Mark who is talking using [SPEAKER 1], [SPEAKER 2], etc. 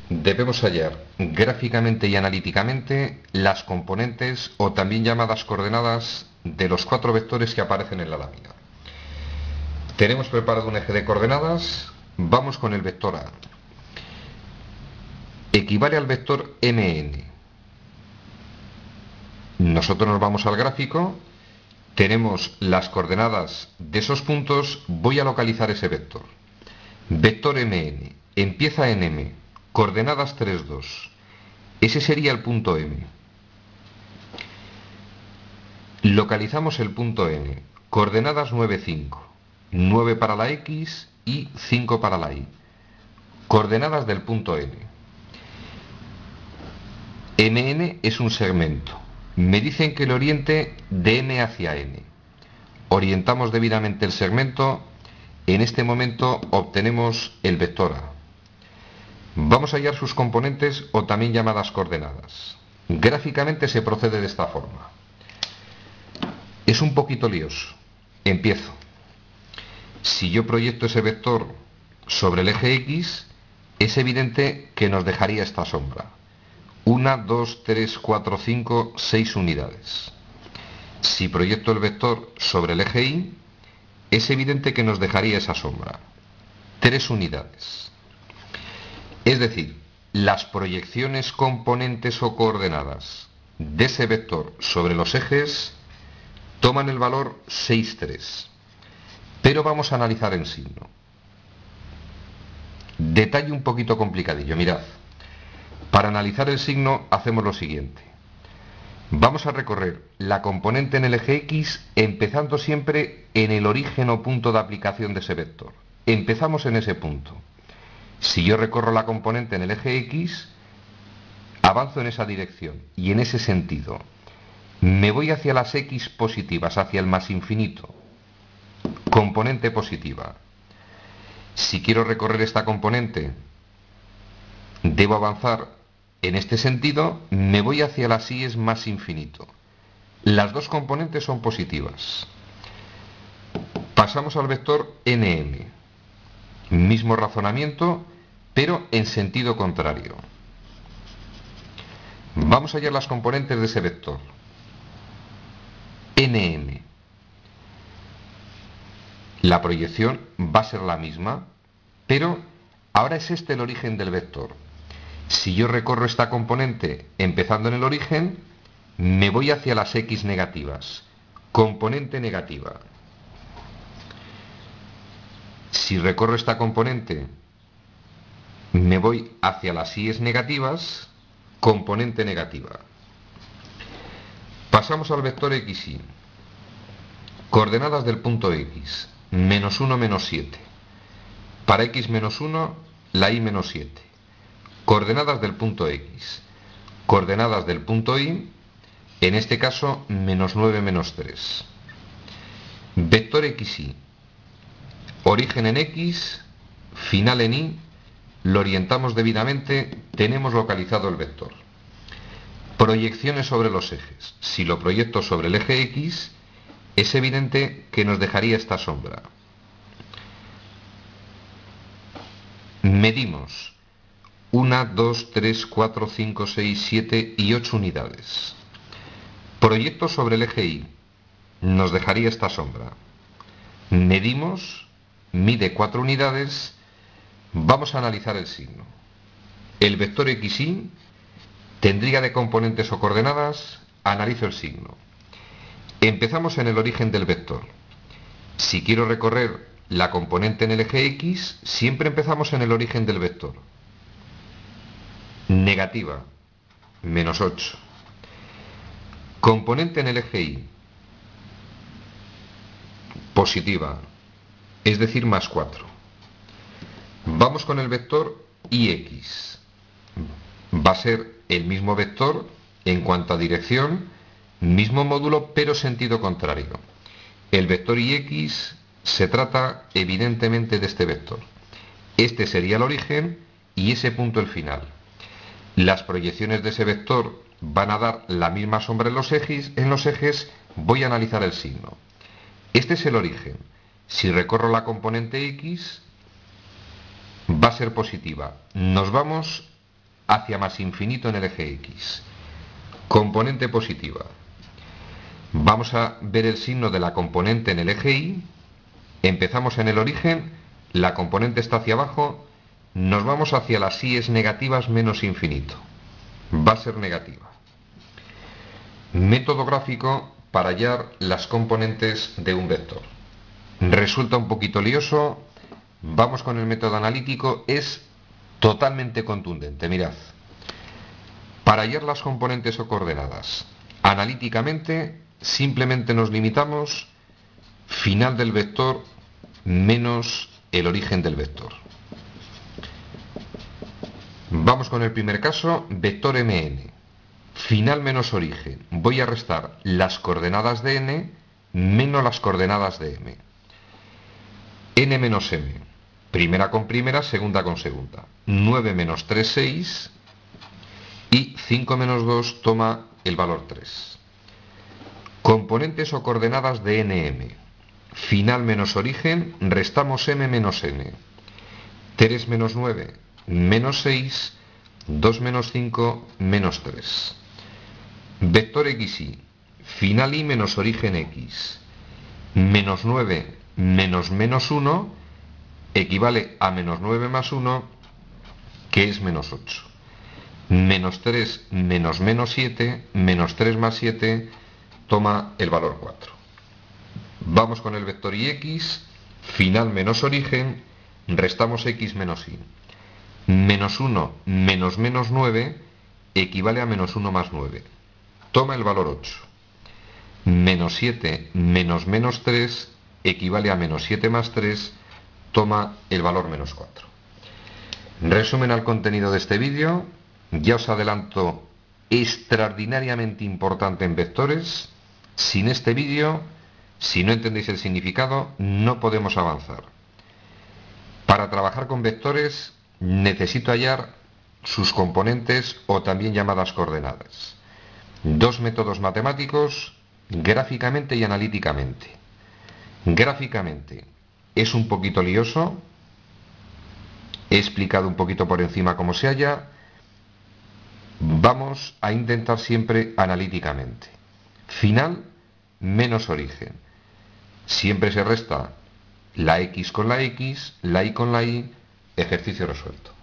[SPEAKER 1] debemos hallar gráficamente y analíticamente las componentes o también llamadas coordenadas de los cuatro vectores que aparecen en la lámina. Tenemos preparado un eje de coordenadas, vamos con el vector A. Equivale al vector MN. Nosotros nos vamos al gráfico, tenemos las coordenadas de esos puntos, voy a localizar ese vector. Vector MN, empieza en M, coordenadas 3, 2. Ese sería el punto M. Localizamos el punto N, coordenadas 9, 5. 9 para la X y 5 para la Y. Coordenadas del punto N. MN es un segmento. Me dicen que lo oriente de M hacia N. Orientamos debidamente el segmento. En este momento obtenemos el vector A. Vamos a hallar sus componentes o también llamadas coordenadas. Gráficamente se procede de esta forma. Es un poquito lioso. Empiezo. Si yo proyecto ese vector sobre el eje X, es evidente que nos dejaría esta sombra. 1, 2, 3, 4, 5, 6 unidades. Si proyecto el vector sobre el eje Y, es evidente que nos dejaría esa sombra. 3 unidades. Es decir, las proyecciones componentes o coordenadas de ese vector sobre los ejes toman el valor 6, 3. Pero vamos a analizar en signo. Detalle un poquito complicadillo, mirad. Para analizar el signo hacemos lo siguiente. Vamos a recorrer la componente en el eje X empezando siempre en el origen o punto de aplicación de ese vector. Empezamos en ese punto. Si yo recorro la componente en el eje X, avanzo en esa dirección y en ese sentido. Me voy hacia las X positivas, hacia el más infinito. Componente positiva. Si quiero recorrer esta componente, debo avanzar en este sentido, me voy hacia las Y más infinito. Las dos componentes son positivas. Pasamos al vector NM. Mismo razonamiento, pero en sentido contrario. Vamos a hallar las componentes de ese vector. NM. La proyección va a ser la misma, pero ahora es este el origen del vector. Si yo recorro esta componente empezando en el origen, me voy hacia las X negativas. Componente negativa. Si recorro esta componente, me voy hacia las Y negativas. Componente negativa. Pasamos al vector XY. Coordenadas del punto X. Menos 1, menos 7. Para X menos 1, la Y menos 7. Coordenadas del punto X. Coordenadas del punto Y, en este caso, menos 9, menos 3. Vector XY. Origen en X, final en Y, lo orientamos debidamente, tenemos localizado el vector. Proyecciones sobre los ejes. Si lo proyecto sobre el eje X, es evidente que nos dejaría esta sombra. Medimos 1, 2, 3, 4, 5, 6, 7 y 8 unidades. Proyecto sobre el eje Y, nos dejaría esta sombra. Medimos, mide 4 unidades, vamos a analizar el signo. El vector XY tendría de componentes o coordenadas, analizo el signo. Empezamos en el origen del vector. Si quiero recorrer la componente en el eje X, siempre empezamos en el origen del vector. Negativa, menos 8. Componente en el eje Y. Positiva, es decir, más 4. Vamos con el vector IX. Va a ser el mismo vector en cuanto a dirección, mismo módulo, pero sentido contrario. El vector IX se trata evidentemente de este vector. Este sería el origen y ese punto el final. Las proyecciones de ese vector van a dar la misma sombra en los ejes, voy a analizar el signo. Este es el origen. Si recorro la componente X, va a ser positiva. Nos vamos hacia más infinito en el eje X. Componente positiva. Vamos a ver el signo de la componente en el eje Y. Empezamos en el origen, la componente está hacia abajo, nos vamos hacia las Y's negativas menos infinito. Va a ser negativa. Método gráfico para hallar las componentes de un vector. Resulta un poquito lioso. Vamos con el método analítico. Es totalmente contundente. Mirad. Para hallar las componentes o coordenadas, analíticamente simplemente nos limitamos final del vector menos el origen del vector. Vamos con el primer caso, vector mn. Final menos origen. Voy a restar las coordenadas de n menos las coordenadas de m. N menos m. Primera con primera, segunda con segunda. 9 menos 3, 6. Y 5 menos 2 toma el valor 3. Componentes o coordenadas de nm. Final menos origen, restamos m menos n. 3 menos 9, menos 6. 2 menos 5, menos 3. Vector xy. Final y menos origen x. Menos 9 menos menos 1 equivale a menos 9 más 1, que es menos 8. Menos 3 menos menos 7, menos 3 más 7, toma el valor 4. Vamos con el vector ix, final menos origen, restamos x menos y. Menos 1 menos menos 9 equivale a menos 1 más 9. Toma el valor 8. Menos 7 menos menos 3 equivale a menos 7 más 3. Toma el valor menos 4. Resumen al contenido de este vídeo. Ya os adelanto, extraordinariamente importante en vectores. Sin este vídeo, si no entendéis el significado, no podemos avanzar. Para trabajar con vectores necesito hallar sus componentes o también llamadas coordenadas. Dos métodos matemáticos, gráficamente y analíticamente. Gráficamente es un poquito lioso, he explicado un poquito por encima cómo se halla. Vamos a intentar siempre analíticamente. Final menos origen. Siempre se resta la x con la x, la y con la y, ejercicio resuelto.